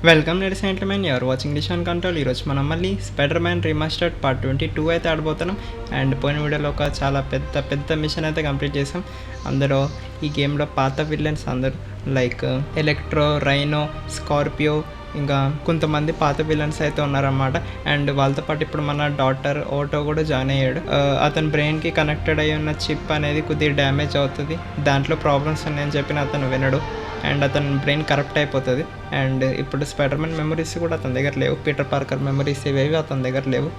Welcome ladies and gentlemen, you're watching Dishan control. ఈరోజు మనం మళ్ళీ స్పైడర్ మ్యాన్ రీమాస్టర్డ్ పార్ట్ 22 అయితే ఆడబోతున్నాం. అండ్ పోయిన వీడియోలో ఒక చాలా పెద్ద మిషన్ అయితే కంప్లీట్ చేసాం. అందులో ఈ గేమ్లో పాత విల్లన్స్ అందరూ లైక్ ఎలక్ట్రో, రైనో, స్కార్పియో, ఇంకా కొంతమంది పాత విలన్స్ అయితే ఉన్నారన్నమాట. అండ్ వాళ్ళతో పాటు ఇప్పుడు మన డాటర్ ఓటో కూడా జాయిన్ అయ్యాడు. అతని బ్రెయిన్కి కనెక్టెడ్ అయ్యి ఉన్న చిప్ అనేది కొద్దిగా డ్యామేజ్ అవుతుంది, దాంట్లో ప్రాబ్లమ్స్ ఉన్నాయని చెప్పిన అతను వినడు. అండ్ అతని బ్రెయిన్ కరప్ట్ అయిపోతుంది. అండ్ ఇప్పుడు స్పైడర్ మ్యాన్ మెమరీస్ కూడా అతని దగ్గర లేవు, పీటర్ పార్కర్ మెమరీస్ ఇవేవి అతని దగ్గర లేవు.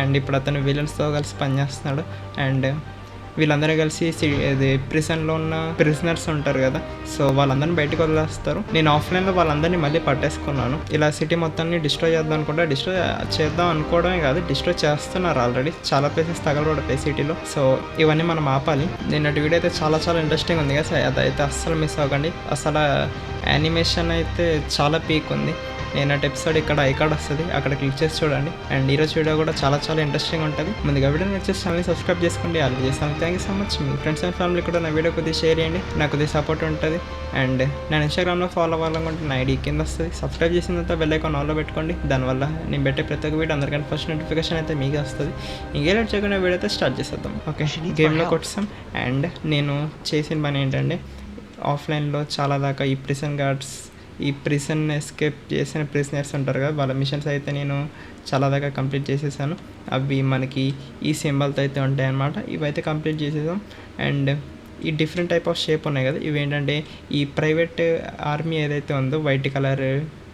అండ్ ఇప్పుడు అతను విలన్స్తో కలిసి పనిచేస్తున్నాడు. అండ్ వీళ్ళందరూ కలిసి ఇది ప్రిజన్లో ఉన్న ప్రిజనర్స్ ఉంటారు కదా, సో వాళ్ళందరినీ బయటకు వదిలేస్తారు. నేను ఆఫ్లైన్లో వాళ్ళందరినీ మళ్ళీ పట్టేసుకున్నాను. ఇలా సిటీ మొత్తాన్ని డిస్ట్రాయ్ చేద్దాం అనుకుంటా, డిస్ట్రాయ్ చేద్దాం అనుకోవడమే కాదు, డిస్ట్రాయ్ చేస్తున్నారు ఆల్రెడీ. చాలా ప్లేసెస్ తగలబడతాయి సిటీలో, సో ఇవన్నీ మనం ఆపాలి. నిన్నటి వీడియో అయితే చాలా ఇంట్రెస్టింగ్ ఉంది కదా, అదైతే అస్సలు మిస్ అవ్వకండి. అసలు యానిమేషన్ అయితే చాలా పీక్ ఉంది. నేనటి ఎపిసోడ్ ఇక్కడ ఐకార్డ్ వస్తుంది, అక్కడ క్లిక్ చేసి చూడండి. అండ్ ఈరోజు వీడియో కూడా చాలా ఇంట్రెస్టింగ్ ఉంటుంది. ముందుగా వీడియోని వచ్చేసి ఛానల్ని సబ్స్క్రైబ్ చేసుకోండి, ఆల్రెడీ చేస్తాను. Thank you so much. Me friends and family కూడా నా వీడియో కొద్దిగా షేర్ చేయండి, నాకు కొద్దిగా సపోర్ట్ ఉంటుంది. అండ్ నేను ఇన్స్టాగ్రామ్లో ఫాలో అవ్వాలనుకుంటే నా ఐడి కింద వస్తుంది. సబ్స్క్రైబ్ చేసిన తర్వాత బెల్ ఐకాన్ ఆన్లో పెట్టుకోండి, దానివల్ల నేను పెట్టే ప్రతి ఒక్క వీడియో అందరికంటే ఫస్ట్ నోటిఫికేషన్ అయితే మీకే వస్తుంది. ఇంకే లేట్ చేయకుండా వీడియో అయితే స్టార్ట్ చేసేద్దాం. ఓకే, గేమ్లోకి వచ్చాం. అండ్ నేను చేసిన పని ఏంటంటే, ఆఫ్లైన్లో చాలా దాకా ఈ ప్రిజన్ ఎస్కేప్ చేసిన ప్రిజనర్స్ ఉంటారు కదా, వాళ్ళ మిషన్స్ అయితే నేను చాలా దాకా కంప్లీట్ చేసేసాను. అవి మనకి ఈ సింబల్తో అయితే ఉంటాయి అన్నమాట. ఇవైతే కంప్లీట్ చేసేసాం. అండ్ ఈ డిఫరెంట్ టైప్ ఆఫ్ షేప్ ఉన్నాయి కదా, ఇవి ఏంటంటే ఈ ప్రైవేట్ ఆర్మీ ఏదైతే ఉందో వైట్ కలర్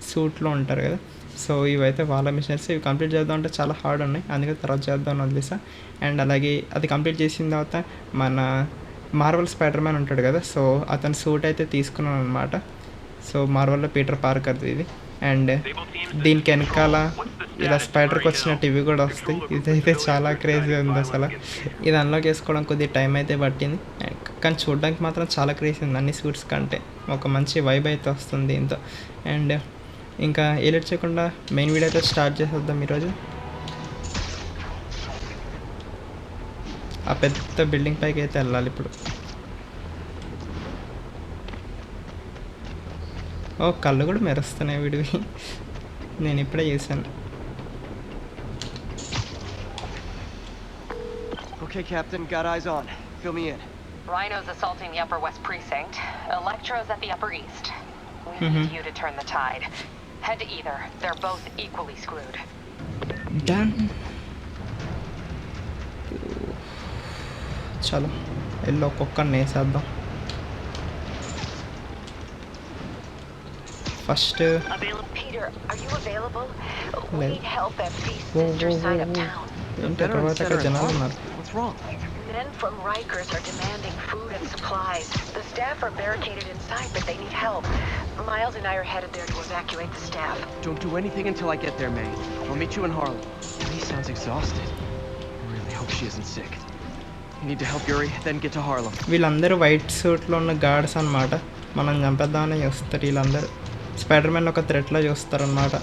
సూట్లో ఉంటారు కదా, సో ఇవైతే వాళ్ళ మిషన్స్. ఇవి కంప్లీట్ చేద్దాం అంటే చాలా హార్డ్ ఉన్నాయి, అందుకే తర్వాత చేద్దాం వదిలేసా. అండ్ అలాగే అది కంప్లీట్ చేసిన తర్వాత మన మార్వెల్ స్పైడర్ మ్యాన్ ఉంటాడు కదా, సో అతని సూట్ అయితే తీసుకున్నాను అనమాట. సో మార్వెల్లో పీటర్ పార్కర్ది ఇది. అండ్ దీనికి వెనకాల ఇలా స్పైడర్కి వచ్చినట్టు ఇవి కూడా వస్తాయి. ఇదైతే చాలా క్రేజీ ఉంది అసలు. ఇది అన్లాక్ చేసుకోవడం కొద్దిగా టైం అయితే పట్టింది, కానీ చూడడానికి మాత్రం చాలా క్రేజీ ఉంది. అన్ని సూట్స్ కంటే ఒక మంచి వైబ్ అయితే వస్తుంది దీంతో. అండ్ ఇంకా ఏలేట్ చేయకుండా మెయిన్ వీడియో అయితే స్టార్ట్ చేసేద్దాం ఈరోజు. ఆ పెద్ద బిల్డింగ్ పైకి అయితే వెళ్ళాలి ఇప్పుడు. ఓ కళ్ళు కూడా మెరుస్తున్నాయి వీడివి, నేను ఇప్పుడే చేశాను. Okay, Captain, got eyes on. Fill me in. Rhino's assaulting the Upper West Precinct. Electro's at the Upper East. We need you to turn the tide. Head to either. They're both equally screwed. Done. చలో yellow ఒక్కొక్కరిని వేసేద్దాం. First Peter, are you available? We need help at Feast's sister side of town. ఏంటి తర్వాత అక్కడ జనాలు ఉన్నారు. What's wrong? Men from Rikers are demanding food and supplies. The staff are barricaded inside, but they need help. Miles and I are headed there to evacuate the staff. Don't do anything until I get there, May. I'll meet you in Harlem. May sounds exhausted. I really hope she isn't sick. You need to help Yuri, then get to Harlem. వీళ్ళందరూ white సూట్లో ఉన్న guards అనమాట. మనం చంపేద్దామని చూస్తారు వీళ్ళందరూ. Spider man ఒక థ్రెట్లో చూస్తారనమాట.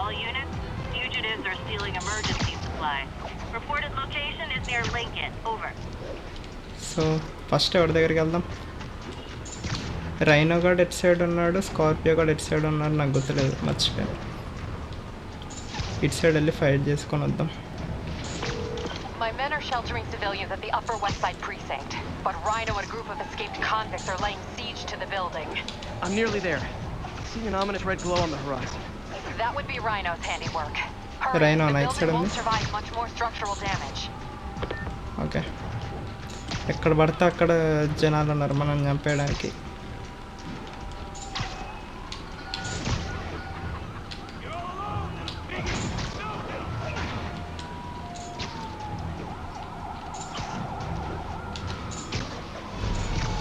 All units, fugitives are stealing emergency supplies. Reported location is near Lincoln. Over. So first ఎవరి దగ్గరికి వెళ్దాం. రైనో గాడు ఎటు సైడ్ ఉన్నాడు, స్కార్పియో గాడు ఎటు సైడ్ ఉన్నాడు నాకు గుర్తులేదు, మర్చిపోయాను. ఇటు సైడ్ వెళ్ళి ఫైట్ చేసుకొని వద్దాం. My men are sheltering civilians at the Upper West Side Precinct, but Rhino and a group of escaped convicts are laying siege to the building. I'm nearly there. I see an ominous red glow on the horizon. That would be Rhino's handiwork. Hurry, Rhino, the night building side won't survive much more structural damage. Okay, ఎక్కడ పడితే అక్కడ జనాలు ఉన్నారు మనం చంపేయడానికి.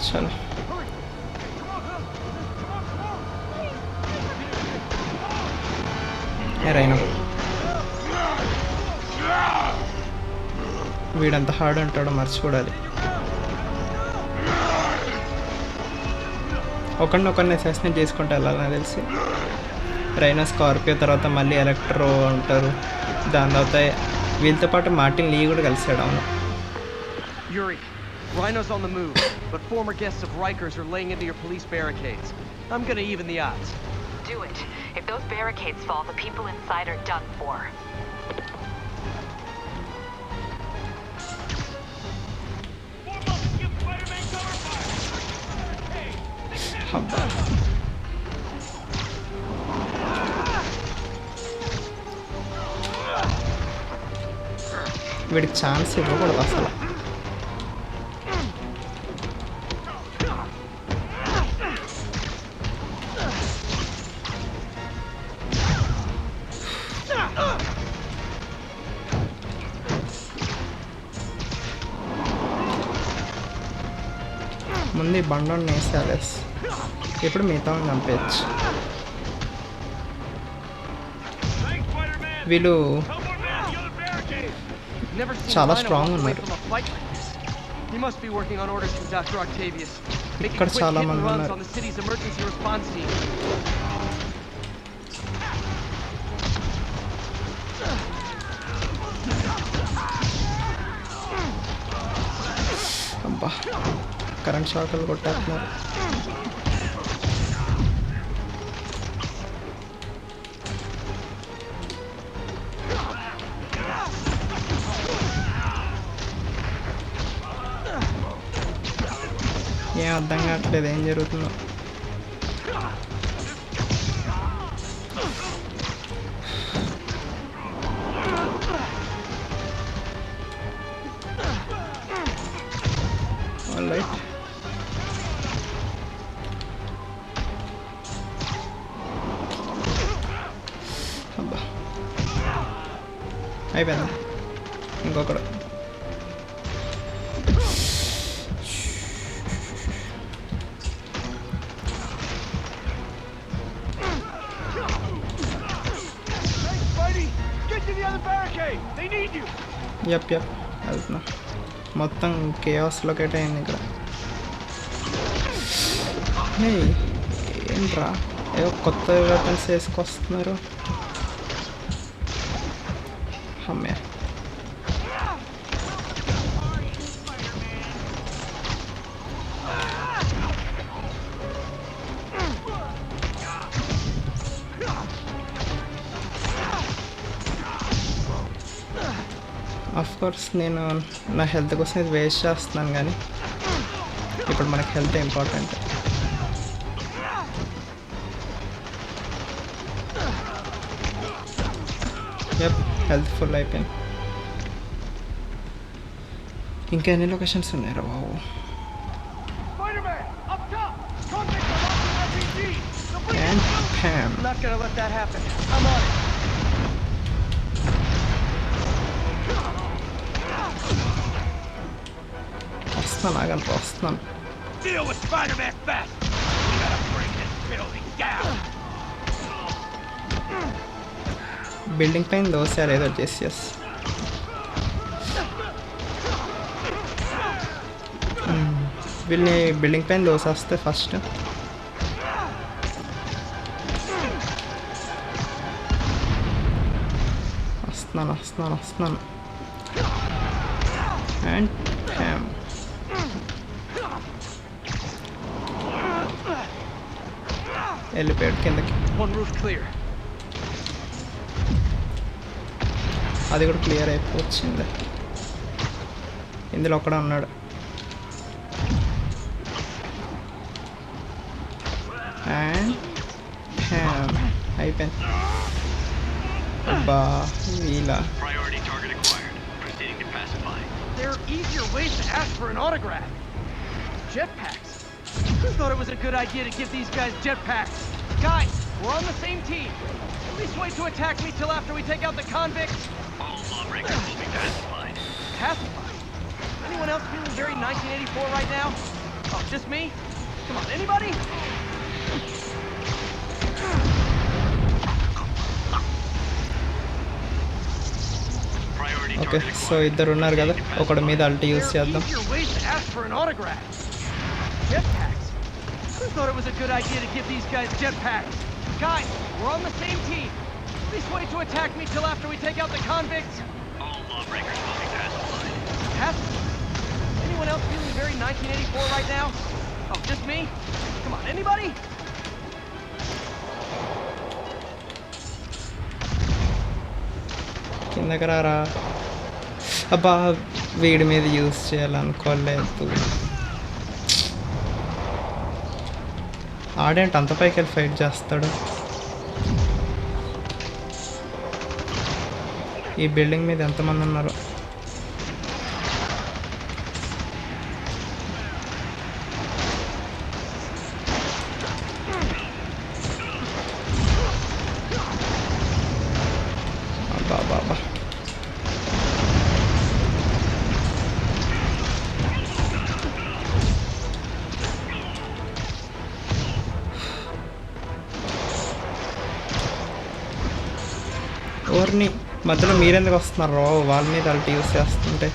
చలో Raina, వీడంత hard ఉంటాడో మర్చిపోడాలి. ఒకరిని assassinate చేసుకుంటే వెళ్ళాలని తెలిసి. రైనా, స్కార్పియో, తర్వాత మళ్ళీ ఎలక్ట్రో ఉంటారు. దాని తర్వాత వీళ్ళతో పాటు మార్టిన్ లీ కూడా కలిసాడు. అవును, Yuri, Rhino's on the move, but former guests of Rikers are laying into your police barricades. I'm gonna even the odds. Do it. If those barricades fall, the people inside are done for. అబ్బా వీడికి chance ఇవ్వకూడదు అసలు. ముందు ఈ బండోని వేసేయాలి. ఇప్పుడు మిగతా చంపేయచ్చు. వీళ్ళు Never seen చాలా Rhino strong walk away ఉన్నారు. from a fight like this. He must be working on orders from Dr. Octavius. Making ఇక్కడ quick చాలా hit and మంది runs ఉన్నారు. on the city's emergency response team. అబ్బా current షాకులు కొట్టేస్తున్నారు. ఏం అర్థం కావట్లేదు ఏం జరుగుతుందో. ఆల్రైట్ అబ్బా అయిపోయింది. ఇంకొకడు యప్ వెళ్తున్నా. మొత్తం కేఆస్ లొకేట్ అయింది ఇక్కడ. ఏంట్రా ఏదో కొత్త వెపన్స్ వేసుకొస్తున్నారు. అమ్మే ఆఫ్ కోర్స్ నేను నా హెల్త్ కోసం ఇది వేస్ట్ చేస్తున్నాను, కానీ ఇప్పుడు మనకి health important. Yup health full అయిపోయింది. ఇంకా ఎన్ని లొకేషన్స్ ఉన్నాయి రా బాబు. And hmm I'm not gonna let that happen. I'm on it. వస్తున్నాను. Deal with Spider-Man fast. We gotta bring this building down. Building పైన దోసారు ఏదో చేసి వీళ్ళని బిల్డింగ్ పైన దోసేస్తే ఫస్ట్ వస్తున్నాను. అండ్ హ్యామ్ వెళ్ళిపోయాడు కిందకి. One roof clear. అది కూడా క్లియర్ అయిపోవచ్చింది. ఇందులో ఒకడే ఉన్నాడు. అండ్ హ్యామ్ అయిపోయింది. అబ్బా వీలా Priority target acquired. Proceeding to pacify. There are easier ways to ask for an autograph. Jetpacks. Who thought it was a good idea to give these guys jetpacks? Guys, we're on the same team. At least wait to attack me till after we take out the convicts. All lawbreakers will be pacified. Pacified? Anyone else feeling very 1984 right now? Oh, just me? Come on, anybody? Priority okay target so ఇద్దరు ఉన్నారు కదా, ఒకటి మీద అల్టీ use There are చేద్దాం. easier ways to ask for an autograph. Jetpacks. Who thought it was a good idea to give these guys jetpacks? Guys, we're on the same team. At least wait to attack me till after we take out the convicts. All lawbreakers will be pacified. Pacified? Anyone anyone else feeling very 1984 right now? Oh, just me? Come on, anybody? కిందకి రారా. అబ్బా వీడి మీద use చేయాలనుకోలేదు. ఆడేంటి అంత పైకి వెళ్ళి fight చేస్తాడు. ఈ బిల్డింగ్ మీద ఎంతమంది ఉన్నారు? అబ్బా బాబా. ఓర్ని మధ్యలో మీరెందుకు వస్తున్నారు? వాళ్ళ మీద అల్టీ యూస్ చేస్తుంటే.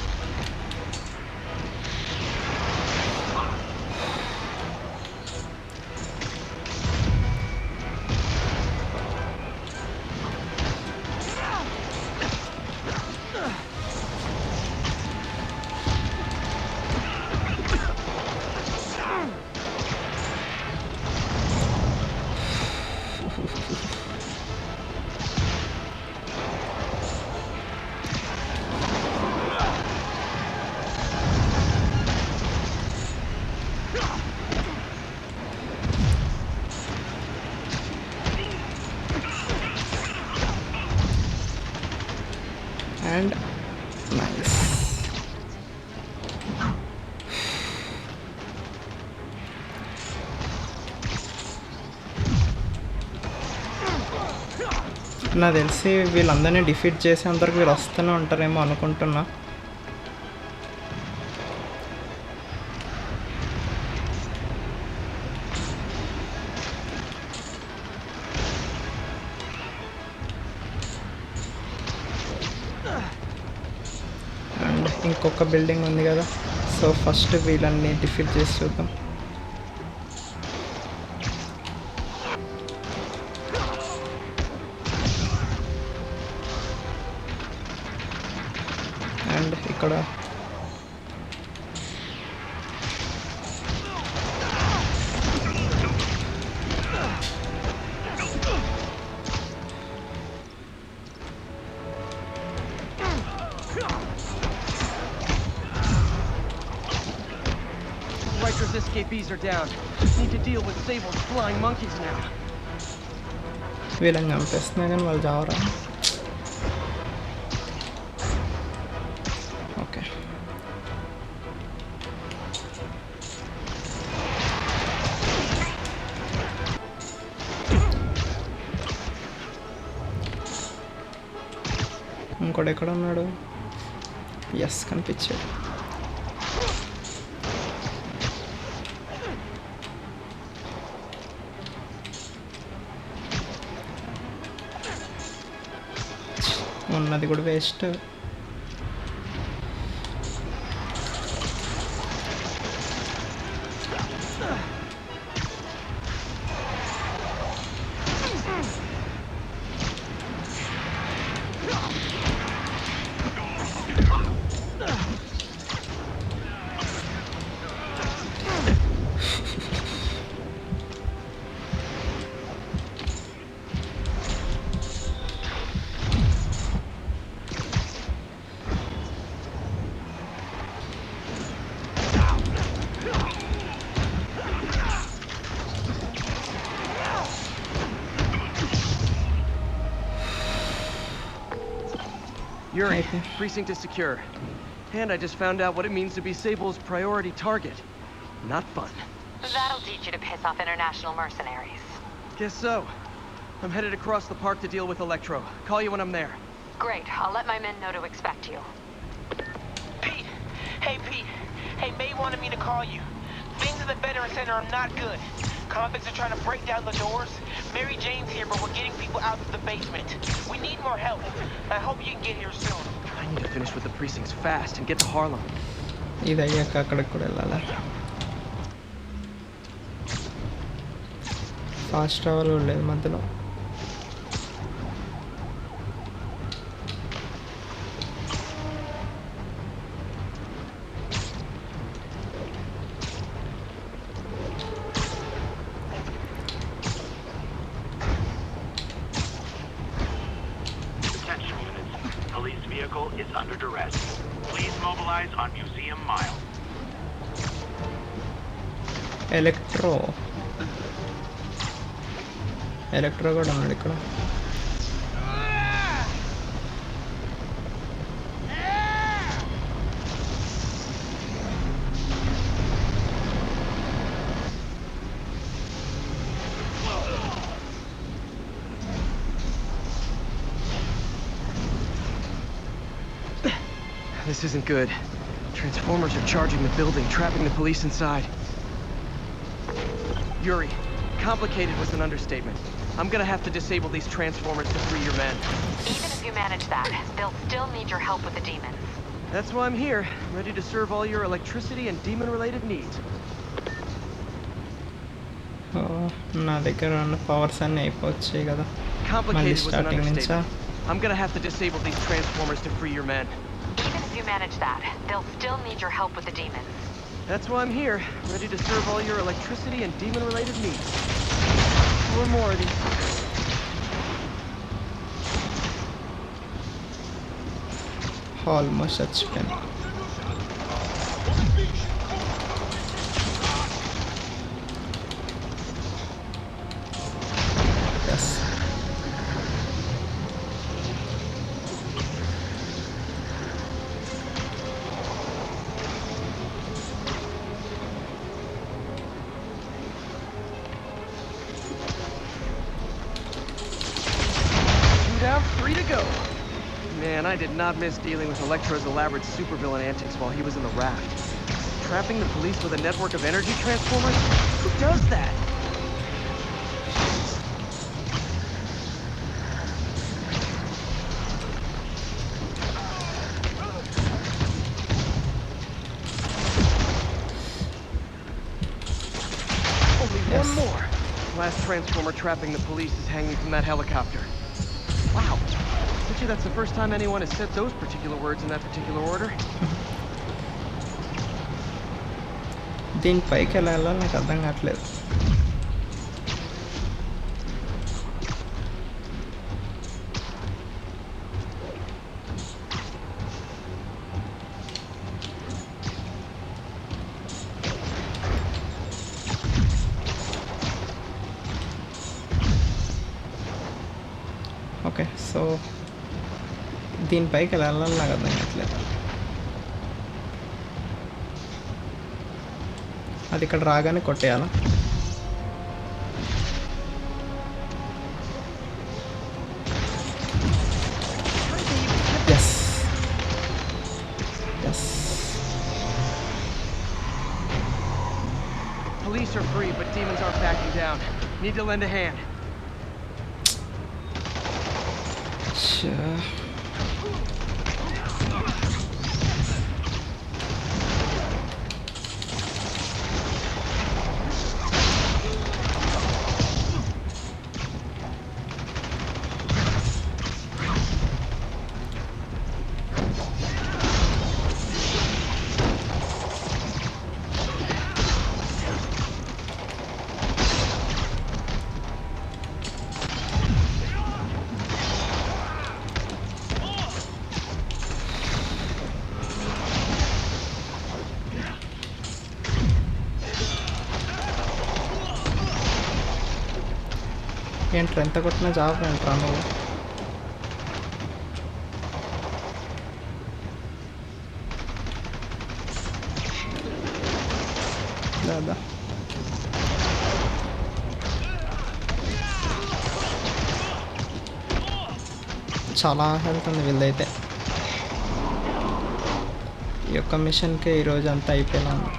And nice. నాకు తెలిసి వీళ్ళందరినీ డిఫీట్ చేసేంతవరకు వీళ్ళు వస్తూనే ఉంటారేమో అనుకుంటున్నా. అండ్ ఇంకొక బిల్డింగ్ ఉంది కదా, సో ఫస్ట్ వీళ్ళని డిఫీట్ చేసి చూద్దాం. అండ్ ఇక్కడ Riker's escapees are down. Need to deal with Sable's flying monkeys now. వీళ్ళని చంపేస్తున్నా కానీ వాళ్ళు చావరా? ఓకే. ఇంకోటి ఎక్కడ ఉన్నాడు? ఎస్, కనిపించాడు. ఉన్నది కూడా waste. Yuri, Okay. precinct is secure. And I just found out what it means to be Sable's priority target. Not fun. That'll teach you to piss off international mercenaries. Guess so. I'm headed across the park to deal with Electro. Call you when I'm there. Great. I'll let my men know to expect you. Pete! Hey, Pete! Hey, May wanted me to call you. Things at the Veteran Center are not good. Convicts are trying to break down the doors. Mary Jane's here, but we're getting people out of the basement. We need more help. I hope you can get here soon. I need to finish with the precincts fast and get to Harlem. ఇది అయ్యాక అక్కడికి కూడా వెళ్ళాలా? Fast travel కూడా లేదు మధ్యలో. address. Please mobilize on Museum Mile. Electro కూడా ఉన్నాడు ఇక్కడ. This isn't good. Transformers are charging the building, trapping the police inside. Yuri, complicated was an understatement. I'm gonna have to disable these transformers to free your men. Even if you manage that, they'll still need your help with the demons. That's why I'm here, ready to serve all your electricity and demon-related needs. నా దగ్గర ఉన్న powers అన్నీ అయిపోవచ్చాయి కదా. Complicated was an starting understatement. I'm gonna have to disable these transformers to free your men. Even if you manage that, they'll still need your help with the demons. That's why I'm here, ready to serve all your electricity and demon-related needs. 4 more of these. Almost చచ్చిపోయాను. Yes Down, 3 to go. Man, I did not miss dealing with Electro's elaborate supervillain antics while he was in the raft. Trapping the police with a network of energy transformers? Who does that? Only one more. Last transformer trapping the police is hanging from that helicopter. Wow. Bet you that's the first time anyone has said those particular words in that particular order. దీనిపైకి వెళ్ళాలో నాకు అర్థం కావట్లేదు. Okay, so దీనిపైకి వెళ్ళాలని నాకు అర్థం కావట్లేదు. అది ఇక్కడ రాగానే కొట్టేయాలా? Yes yes. Police are free, but demons aren't backing down. Need to lend a hand. Sure. ఏంట్రా ఎంత కొట్టినా జాబ్ ఏంట్రా నువ్వు? దాదా చాలా హెల్త్ ఉంది వీళ్ళైతే. ఈ యొక్క మిషన్కి ఈరోజు అంతా అయిపోయినా ఉంది.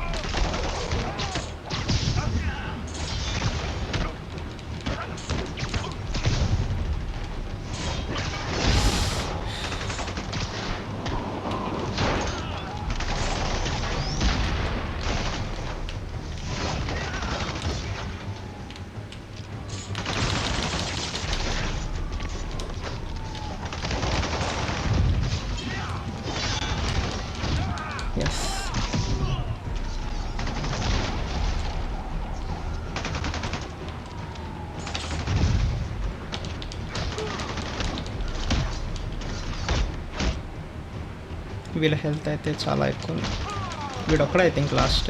వీళ్ళ హెల్త్ అయితే చాలా ఎక్కువ ఉంది. వీడొక్కడే I think last.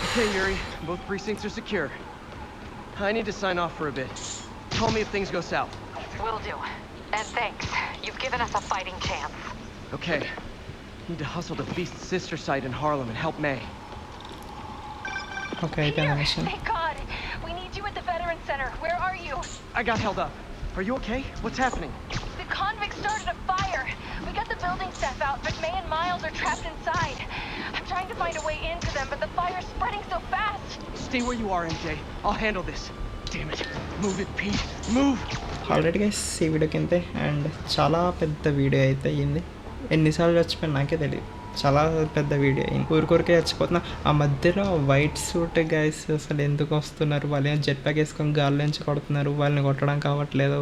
Okay, Yuri. Both precincts are secure. I need to sign off for a bit. Call me if things go south. Will do. And thanks. You've given us a fighting chance. Okay. Need to hustle to Feast's sister site in Harlem and help May. Okay అయిపోయింది machine. Thank God. We need you at the Veteran Center. Where are you? I got held up. Are you okay? What's happening? The convicts started a fire. We got the building staff out, but May and Miles are trapped inside. I'm trying to find a way into them, but the fire's spreading so fast. Stay where you are, MJ. I'll handle this. Damn it. Move it, Pete. Move! Already guys ఈ video కింద and చాలా పెద్ద video అయితే అయ్యింది. ఎన్నిసార్లు చచ్చిపోయినా నాకే తెలియదు. చాలా పెద్ద వీడియో అయింది. ఊరికొరికే చచ్చిపోతున్నా. ఆ మధ్యలో వైట్ సూట్ గైస్ అసలు ఎందుకు వస్తున్నారు? వాళ్ళు ఏం జెట్ ప్యాక్ వేసుకొని గాల్లో నుంచి కొడుతున్నారు. వాళ్ళని కొట్టడం కావట్లేదు.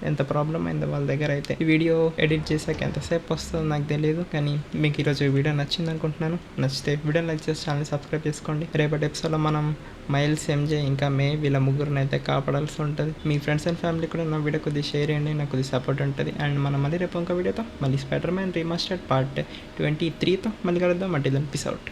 ఎంత ప్రాబ్లం అయిందో వాళ్ళ దగ్గర అయితే. ఈ వీడియో ఎడిట్ చేశాక ఎంతసేపు వస్తుందో నాకు తెలియదు. కానీ మీకు ఈరోజు ఈ వీడియో నచ్చింది అనుకుంటున్నాను. నచ్చితే వీడియో లైక్ చేసి ఛానల్ సబ్స్క్రైబ్ చేసుకోండి. రేపటి ఎపిసోడ్లో మనం మైల్స్, ఎంజే ఇంకా మే వీళ్ళ ముగ్గురిని అయితే కాపాడాల్సి ఉంటుంది. మీ ఫ్రెండ్స్ అండ్ ఫ్యామిలీ కూడా నా వీడియో కొద్దిగా షేర్ చేయండి. నాకు కొద్దిగా సపోర్ట్ ఉంటుంది. అండ్ మనం మళ్ళీ రేపు ఇంకో వీడియోతో మళ్ళీ స్పైడర్ మ్యాన్ రీమాస్టర్డ్ పార్ట్ 23తో మళ్ళీ కలుద్దాం. అంటే పీస్ అవుట్.